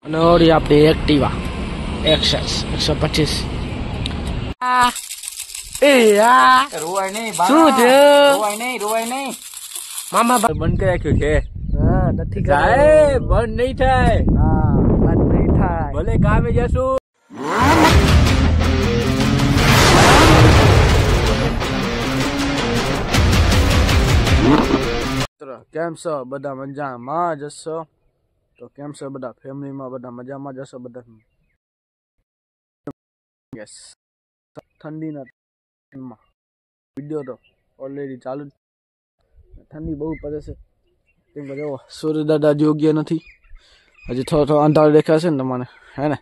और ये अपनी एक्टिवा एक्सेस 125 रोवाय नहीं रोवाय नहीं मामा बंद कर राख्यो છે हाँ નથી જાય બંધ નહીં થાય हाँ બંધ नहीं થાય ભલે કામે જશું કેમ છો બધા મજામાં જશો તો કેમ છો બધા ફેમિલીમાં બધા મજામાં જશો બધા યસ ઠંડીના ટાઈમમાં વિડિયો તો ઓલરેડી ચાલુ ઠંડી બહુ પડે છે કેમ કે જો સૂર્ય દાદા યોગ્ય નથી હજી થોડો અંધારો દેખાશે ને તમને હે ને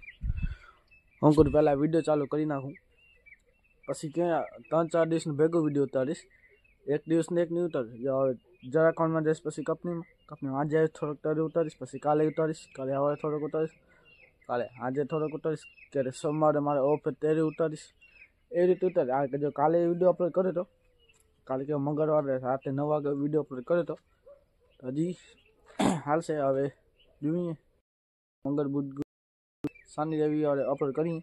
હું કું પહેલા વિડિયો ચાલુ કરી નાખું પછી ક્યાં 3-4 દિવસનો ભેગો વિડિયો ઉતારીશ એક દિવસ ને એક નહીં ઉતારીશ જરા અકાઉન્ટમાં જઈશ પછી કંપનીમાં આજે થોડોક તારે ઉતારીશ પછી કાલે ઉતારીશ કાલે સવારે થોડોક ઉતારીશ કાલે આજે થોડોક ઉતારીશ ત્યારે સોમવારે મારે ઓફ ત્યારે ઉતારીશ એ રીતે ઉતારીશ આ જો કાલે વિડીયો અપલોડ કર્યો તો કાલે કે મંગળવારે રાતે 9 વાગે વિડીયો અપલોડ કર્યો તો હજી હાલશે હવે જોઈએ મંગળ બુધ શનિ રવિવારે અપલોડ કરીએ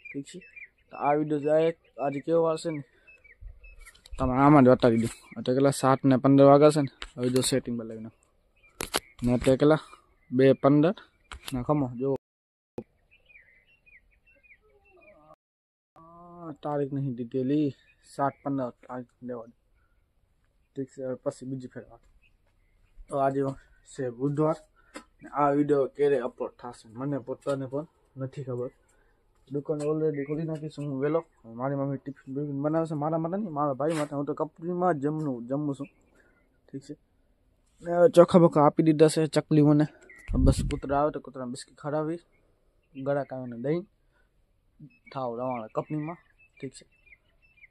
ઠીક છે તો આ વિડીયો જાય આજે કેવો આવશે ને તમે આમાં જ બતાવી દો અત્યારે કેટલા 7 ને 15 વાગ્યા છે ને હવે જો સેટિંગ બદલાવી નાખો ને અત્યારે કેટલા 2:15 ના ખમો જો તારીખ નહીં દીધેલી 7-15 તારીખ લેવા ઠીક છે પછી બીજી ફેર તો આજે છે બુધવાર આ વિડીયો ક્યારે અપલોડ થશે મને પોતાને પણ નથી ખબર દુકાન ઓલરેડી ખોલી નાખીશું હું વહેલો મારી મમ્મી ટિફિન બનાવે છે મારા માટે નહીં મારા ભાઈ માટે હું તો કંપનીમાં જમું છું ઠીક છે ને ચોખા બોખા આપી દીધા છે ચકલી મને બસ કૂતરા આવે તો કૂતરા બિસ્કીટ ખવડાવી ગળા કાઢીને દહીં થાવ રવાના કંપનીમાં ઠીક છે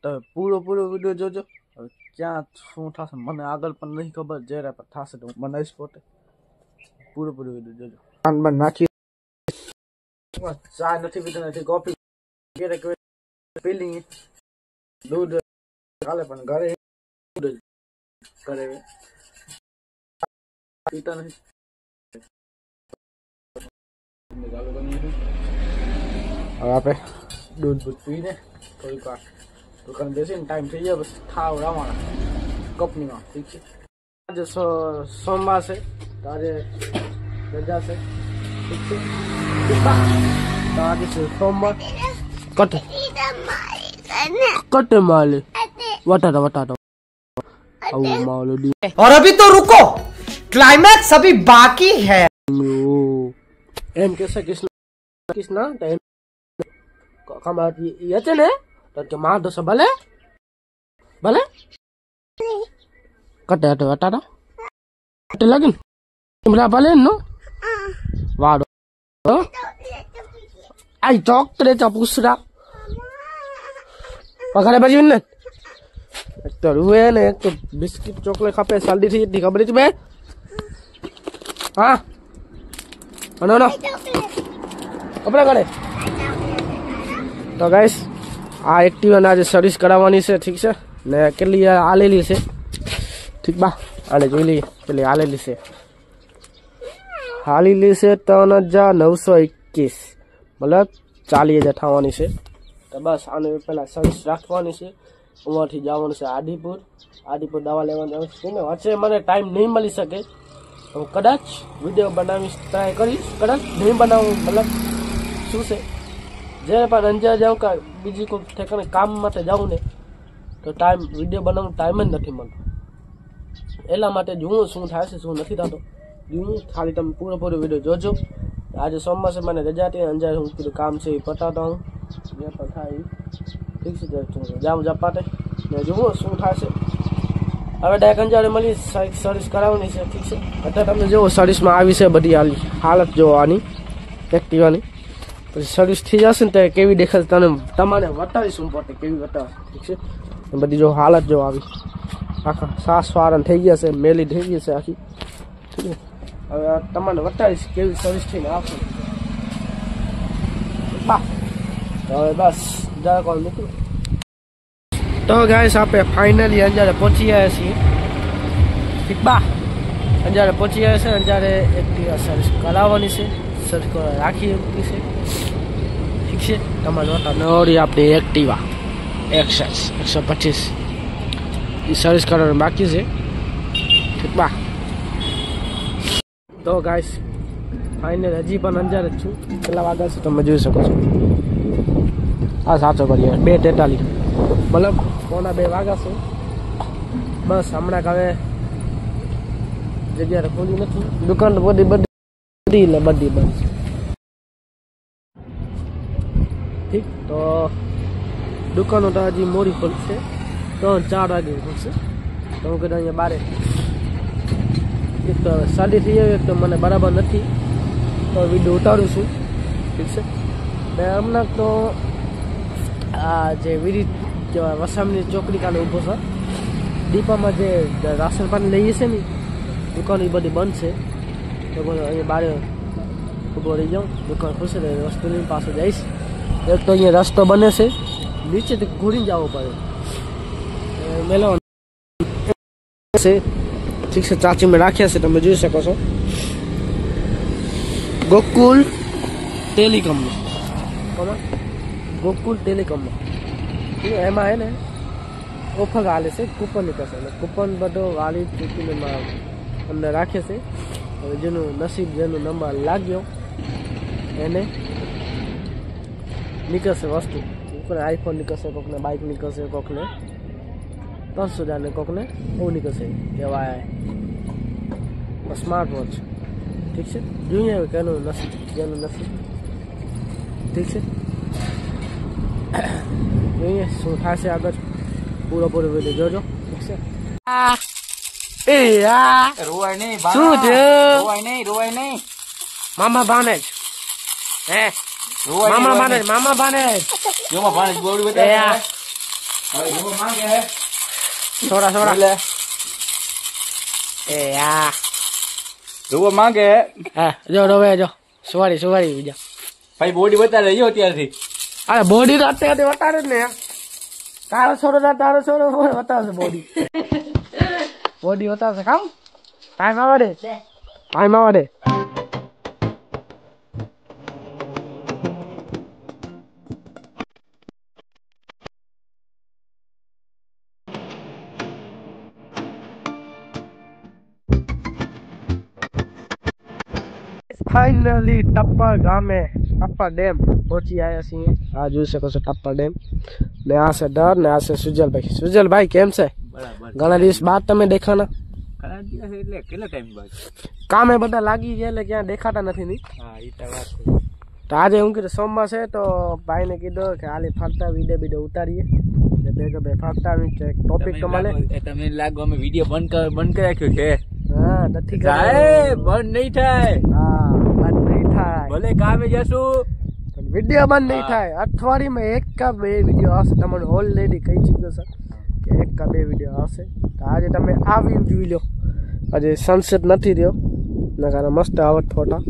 તો પૂરો વિડીયો જોજો હવે ક્યાં શું થશે મને આગળ પણ નહીં ખબર જ્યારે પણ થશે તો હું બનાવીશ પોતે પૂરો વિડીયો જોજો પાન નાખી ચા નથી પીતા નથી કોફી પી લઈએ દૂધ કાલે પણ ઘરે પીતા નથી હવે આપણે દૂધ પીને થોડીક વાર દુકાન બેસીને ટાઈમ થઈ જાય બસ થાવ રવાના કંપનીમાં ઠીક છે આજે સોમવાર છે તો આજે રજા છે ઠીક છે તો આજે છે સોમવાર कटे माले वटाटा और अभी तो रुको क्लाइमैक्स अभी बाकी है एम कैसे किसना टाइम कमाती ये चले तो के मार दो सब भले कटे वटाटा कटे लगे तुमरा भले नो वाडो आई चौक पूछरा पकड़े बजी ने एक तो रुए ने एक तो बिस्किट चॉकलेट खापे साल्दी थी इतनी खबर थी बे हाँ नो कपड़ा करे तो गाइस आ एक्टिवा ने आज सर्विस करावવાની છે ઠીક છે ને કેટલી આ લેલી છે ઠીક બા આને જોઈ લઈએ કેટલી આ લેલી છે હાલી લે છે 3921 मतलब 40,000 થવાની છે તો બસ આને પહેલા સર્વિસ રાખવાની છે ઉમાથી જવાનું છે આદિપુર દવા લેવાનું છે ને વચ્ચે મને ટાઈમ નહીં મળી શકે તો કદાચ વિડીયો બનાવીશ ટ્રાય કરીશ કદાચ નહીં બનાવું મતલબ શું છે જ્યારે પણ અંજાર જાઉં કે બીજી કોઈ ઠેકાણે કામ માટે જાઉં ને તો ટાઈમ વિડીયો બનાવવાનો ટાઈમ જ નથી મળતો એટલા માટે જોઉં શું થાય છે શું નથી થતો જોઉં ખાલી તમે પૂરો વિડીયો જોજો આજે સોમવાર છે મને રજા હતી અંજાર હું કીધું કામ છે એ પતાવતા હું જે પણ થાય ઠીક છે જામ જપાતે ને જુઓ શું થાય છે હવે ડાયરેક્ટ અંજારે મળી સર્વિસ કરાવવાની છે ઠીક છે અત્યારે તમે જુઓ સર્વિસમાં આવી છે બધી હાલત જોવાની એક્ટિવાની પછી સર્વિસ થઈ જશે ને ત્યારે કેવી દેખાશે તમારે બતાવીશું પોતે કેવી બતાવશે ઠીક છે બધી જો હાલત જો આવી આખા સાસ વારણ થઈ ગયા છે મેલી થઈ ગઈ છે આખી ઠીક છે હવે તમને બતાવીશ કેવી સર્વિસ થઈને આવશે હવે બસ જરા કોલ મૂકું તો ગાઈસ આપણે ફાઇનલી અંજારે પહોંચી આવ્યા છીએ ઠીક બા અંજારે પહોંચી આવ્યા છે અંજારે એક સર્વિસ કરાવવાની છે सर्च कर राखी છે ઠીક છે તમારે નોરી આપણી એક્ટિવા એક્સેસ 125 એ સર્ચ કરવાનું બાકી છે ઠીક બા તો ગાઈસ ફાઇનલ હજી પણ અંજાર જ છું કેટલા વાગ્યા છે તમે જોઈ શકો છો આ સાચો કરીએ 2:43 મતલબ 1:45 વાગ્યા છે બસ હમણાં હવે જગ્યા ખોલી નથી દુકાન બધી બંધ ઠીક તો દુકાનો તો હજી મોડી ખોલશે 3-4 વાગે ખોલશે તો હું કદાચ અહીંયા બારે એક તો સાડી થઈ જાય એક તો મને બરાબર નથી તો વિડીયો ઉતારું છું ઠીક છે મેં હમણાં તો આ જે વિરીત કહેવાય વસામની ચોકડી કાલે ઊભો છે દીપામાં જે રાશન પાણી લઈએ છે ને દુકાન એ બધી બંધ છે તો અહીંયા બારે ઊભો રહી જાઉં દુકાન ખુલશે તો વસ્તુની પાસે જઈશ એક તો અહીંયા રસ્તો બને છે નીચેથી ઘૂરીને જવું પડે મેલો છે ઠીક છે ચાચી મેં રાખ્યા છે તમે જોઈ શકો છો ગોકુલ ટેલિકોમ ગોકુલ ટેલિકોમ એમાં હે ને ઓફર હાલે છે કૂપન નીકળશે એટલે કૂપન બધો વાલી ચૂકીને અમને રાખે છે હવે જેનું નસીબ જેનો નંબર લાગ્યો એને નીકળશે વસ્તુ કોઈને આઈફોન નીકળશે કોકને બાઇક નીકળશે કોકને 300,000 ને કોકને એવું નીકળશે કહેવાય સ્માર્ટ વોચ ઠીક છે જોઈએ કેનું નસીબ જેનું નસીબ ઠીક છે જોઈએ શું થશે આગળ પૂરો વિડીયો જોજો ઠીક છે રોવાય નહીં શું રોવાય નહીં મામા ભાનેજ હે મામા ભાનેજ જોમાં ભાણેજ બોડી બતાવે હવે જોમાં માંગે હે થોડા લે આ જોવા માંગે હા જો રોવે જો સુવારી બીજા ભાઈ બોડી બતાવે લેજો અત્યારથી અરે બોડી તો અત્યારે બતાવે જ ને તારો છોડો બતાવશે બોડી બતાવશે ખાવ ટાઈમ આવે દે ફાઇનલી ટપ્પર ગામે ટપ્પર ડેમ પહોંચી આવ્યા છીએ આ જોઈ શકો છો ટપ્પર ડેમ ને આ છે ડર ને આ છે સુજલભાઈ કેમ છે બરાબર ઘણા દિવસ બાદ તમે દેખાના એટલે કેટલો ટાઈમ બાદ કામે બધા લાગી ગયા એટલે ક્યાં દેખાતા નથી ની હા ઈ તો વાત તો આજે હું કીધું સોમવાર છે તો ભાઈને કીધું કે હાલે ફરતા વિડીયો ઉતારીએ બે ફરતા આવી ટોપિક તો મળે તમે લાગો અમે વિડીયો બંધ કરી રાખ્યો છે હા નથી બંધ નહીં થાય હા બંધ નહીં થાય ભલે કામે જશું વિડીયો બંધ નહીં થાય અઠવાડિયામાં 1 કે 2 વિડીયો આવશે તમને ઓલરેડી કહી ચૂક્યો છે કે 1 કે 2 વિડીયો આવશે તો આજે તમે આ વ્યૂ જોઈ લો આજે સનસેટ નથી રહ્યો એના કારણે મસ્ત આવત ફોટા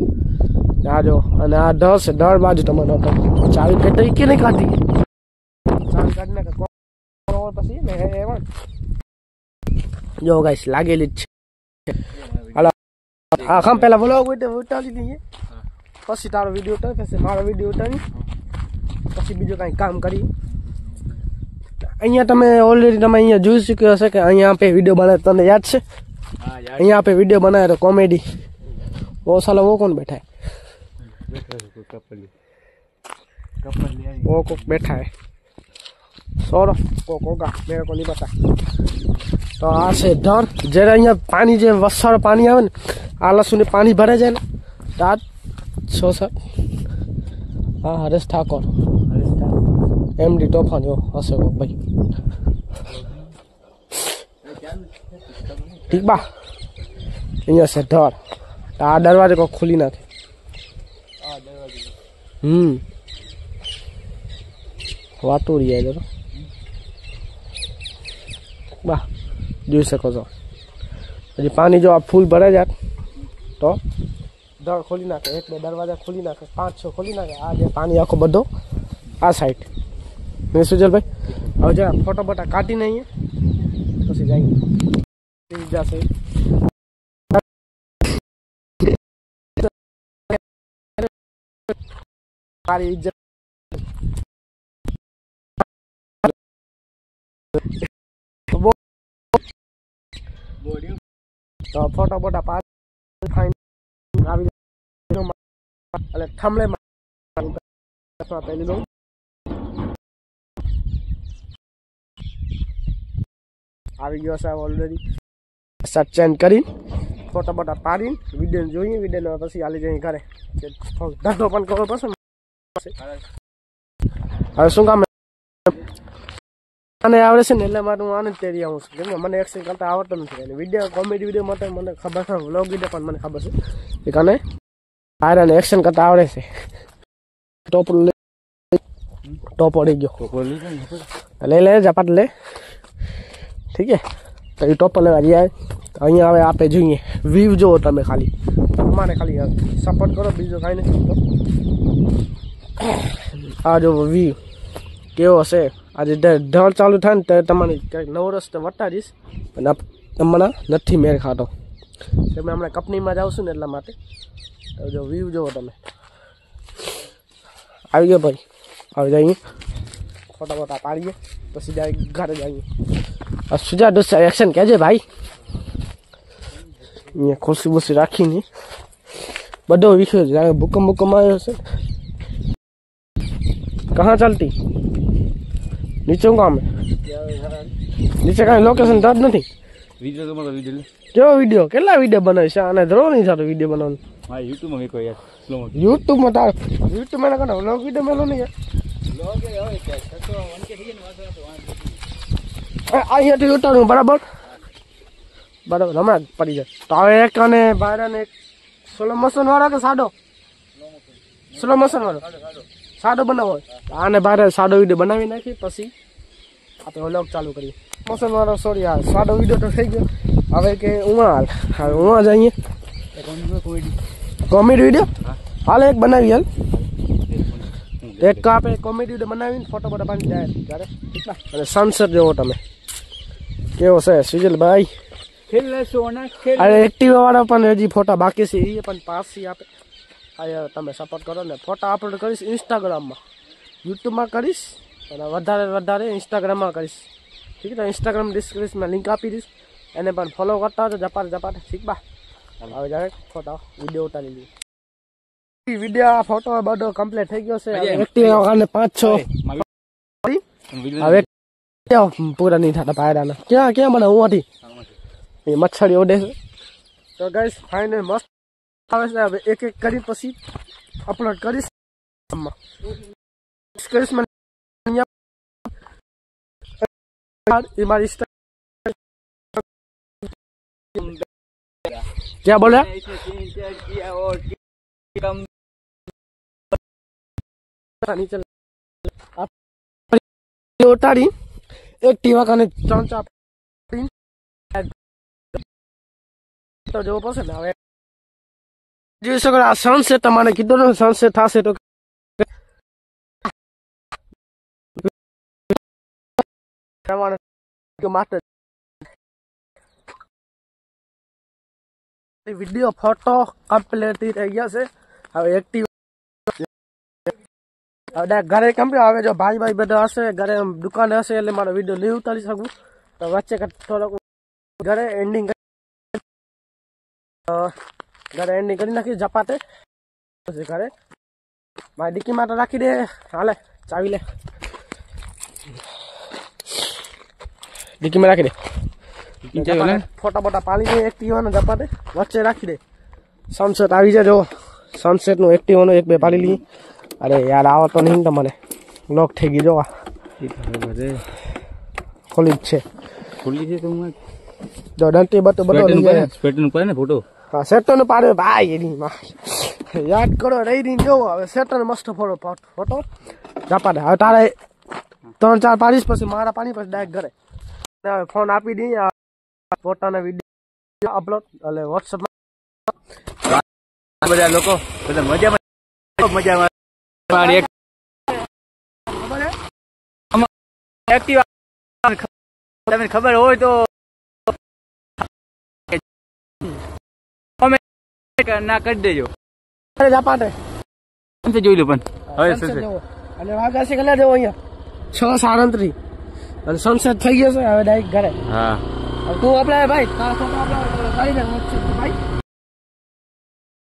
આ જો અને આ ઢળ છે ઢળ બાજુ તમને ચાવી કે તરીકે નહીં કાઢી ચાવી કાઢીને પછી ને એમાં જો ગાઈસ લાગેલી જ છે હાલો હા ખમ પેલા વ્લોગ ઉતારી દઈએ પછી તારો વિડીયો ઉતાર પછી મારો વિડીયો ઉતારી પછી બીજું કાંઈ કામ કરી અહીંયા તમે ઓલરેડી તમે અહીંયા જોઈ શક્યો હશે કે અહીંયા આપણે વિડીયો બનાવે તને યાદ છે અહીંયા આપણે વિડીયો બનાવે તો કોમેડી वो साला वो कौन बैठा है वो को बैठा है सौरभ को होगा मेरे को नहीं पता तो आ से डर जरा અહીંયા પાણી જે વસાળ પાણી આવે ને આ લસુને પાણી ભરાઈ જાય ને તાત છો સર હા હરેશ ઠાકોર એમડી તોફાન યો હશે ભાઈ ઠીક બા અહીંયા છે ડર આ દરવાજો કોઈ ખોલી નાખે વાતુરી જાય જરો બા જોઈ શકો છો પછી પાણી જો આ ફૂલ ભરાઈ જાય તો દર ખોલી નાખે 1-2 દરવાજા ખોલી નાખે 5-6 ખોલી નાખે આ જે પાણી આખો બધો આ સાઈડ મેં સુજલભાઈ હવે જરા ફોટો બોટા કાઢીને અહીંયા પછી જઈએ જશે મારી ઇજ્જત તો ફોટો બોટા પાડ આવી એટલે થંબલે પહેલી દઉં આવી ગયો છે ઓલરેડી શર્ટ ચેન્જ કરીને ફોટો બોટા પાડીને વિડીયો જોઈએ વિડીયો પછી હાલી જઈ ઘરે ધંધો પણ કરવો પડશે હવે શું કામ મને આવડે છે ને એટલે માટે હું આને જ તેડી આવું છું કેમ કે મને એક્શન કરતા આવડતો નથી વિડીયો કોમેડી વિડીયો માટે મને ખબર છે વ્લોગ વિડીયો પણ મને ખબર છે એ કારણે આયરાને એક્શન કરતા આવડે છે ટોપ ઓડી ગયો લે લે ઝપાટ લે ઠીક છે તો એ ટોપ લેવા જાય તો અહીંયા હવે આપે જોઈએ વ્યૂ જોવો તમે ખાલી તમારે ખાલી સપોર્ટ કરો બીજો કાંઈ નથી આ જો વ્યૂ કેવો હશે આજે ઢળ ચાલુ થાય ને ત્યારે તમારી કંઈક નવો રસ્તો વટાડીશ અને તમને નથી મેળ ખાતો તમે હમણાં કંપનીમાં જાવ છું ને એટલા માટે તો જો વ્યૂ જોવો તમે આવી ગયો ભાઈ હવે જઈએ ફોટા ફોટા પાડીએ પછી જાય ઘરે જઈએ સુજા દોસ્ત એક્શન કહેજે ભાઈ અહીંયા ખુરશી બુરશી રાખીને બધો વિખર્યો છે ભૂકંપ ભૂકંપ આવ્યો છે कहाँ चलती नीचे हूँ काम नीचे कहीं लोकेशन दर्द नहीं वीडियो तो मतलब वीडियो क्यों वीडियो केला वीडियो बनाए से आने जरूर नहीं था वीडियो बनाने हां YouTube में कोई यार स्लो मोशन YouTube में तार YouTube में ना करना व्लॉग वीडियो में लो नहीं है व्लॉग है ओए क्या 601 के ठीक है ना आ यहाँ तो उतारूं बराबर बराबर हमारा पड़ी जाए तो હવે એક અને બહાર અને એક સ્લો મોશન વાળો કે સાદો સ્લો મોશન વાળો સાદો બનાવો આને બહાર સાદો વિડીયો બનાવી નાખી પછી આપણે વ્લોગ ચાલુ કરીએ મોશન વાળો સોરી આ સાદો વિડીયો તો થઈ ગયો હવે કે ઉમાં હાલ હવે ઉમાં જઈએ કોમેડી વિડીયો હાલ એક બનાવી હાલ એક આપણે કોમેડી વિડીયો બનાવીને ફોટો ફોટો પાડી જાય ત્યારે કેટલા અને સનસેટ જોવો તમે કેવો છે સુજલ ભાઈ खेल ले सोना खेल અરે એક્ટિવા વાળા પણ હજી ફોટા બાકી છે એ પણ પાસથી આપે આ તમે સપોર્ટ કરો ને ફોટા અપલોડ કરીશ ઇન્સ્ટાગ્રામમાં યુટ્યુબમાં કરીશ અને વધારે ઇન્સ્ટાગ્રામમાં કરીશ ઠીક છે ઇન્સ્ટાગ્રામ ડિસ્ક્રિપ્શનમાં લિંક આપી દઈશ એને પણ ફોલો કરતા હતો ઝપાટ ઠીક બા હવે જાય ફોટા વિડીયો ઉતારી લઈએ વિડીયો ફોટો બધો કમ્પ્લીટ થઈ ગયો છે એક્ટિવા વાળાને 5-6 હવે પૂરા નહીં થતા પાયરાના ક્યાં મને હું હતી એ મચ્છરી ઓડે છે તો ગાઈસ ફાઇનલ મસ્ત આવે છે હવે એક એક કરી પછી અપલોડ કરીશ એ મારી क्या बोल रहा उतारी एक्टिवा का 3-4 તો જોવો પડશે ને હવે જોઈ શકો આ સનસેટ તમારે કીધું ને સનસેટ થશે તો વિડીયો ફોટો કમ્પ્લીટ થઈ ગયા છે હવે એક્ટિવ ઘરે કમ્પ્લીટ હવે જો ભાઈ બધા હશે ઘરે દુકાને હશે એટલે મારો વિડીયો નહીં ઉતારી શકું તો વચ્ચે થોડોક ઘરે એન્ડિંગ ઘરે એન્ડિંગ કરી નાખી ઝપાટે ઘરે મારી ડિક્કી માટે રાખી દે હાલે ચાવી લે ડિક્કીમાં રાખી દે ફોટા બોટા પાડી દે એક્ટિવાનો ઝપાટે વચ્ચે રાખી દે સનસેટ આવી જાય જો સનસેટનું એક્ટિવાનો 1-2 પાડી લઈએ અરે યાર આવો તો નહીં તમને લોક થઈ ગઈ જોવા ખોલી જ છે તો જો ડંટી બધો પેટર્ન ઉપર ને ફોટો હા સેટર નું પાડે ભાઈ એની યાદ કરો રહી જોવો હવે સેટર મસ્ત ફોટો ઝપાટે હવે તારે 3-4 પાડીશ પછી મારા પાણી પછી ડાયરેક્ટ ઘરે ફોન આપી દઈએ ફોટાના વિડીયો અપલોડ એટલે વોટ્સઅપમાં બધા લોકો બધા મજામાં એક્ટિવા તમને ખબર હોય તો ના કરી દેજો ઝપાટે જોઈ લો પણ હવે sunset sunset. જેવો. અને વાગા છે કેટલા જેવો અહીંયા 6:37 અને સનસેટ થઈ ગયો છે હવે ડાયરેક્ટ ઘરે. હા હવે તું આપણે ભાઈ તારા ફોટો આપણે ભાઈ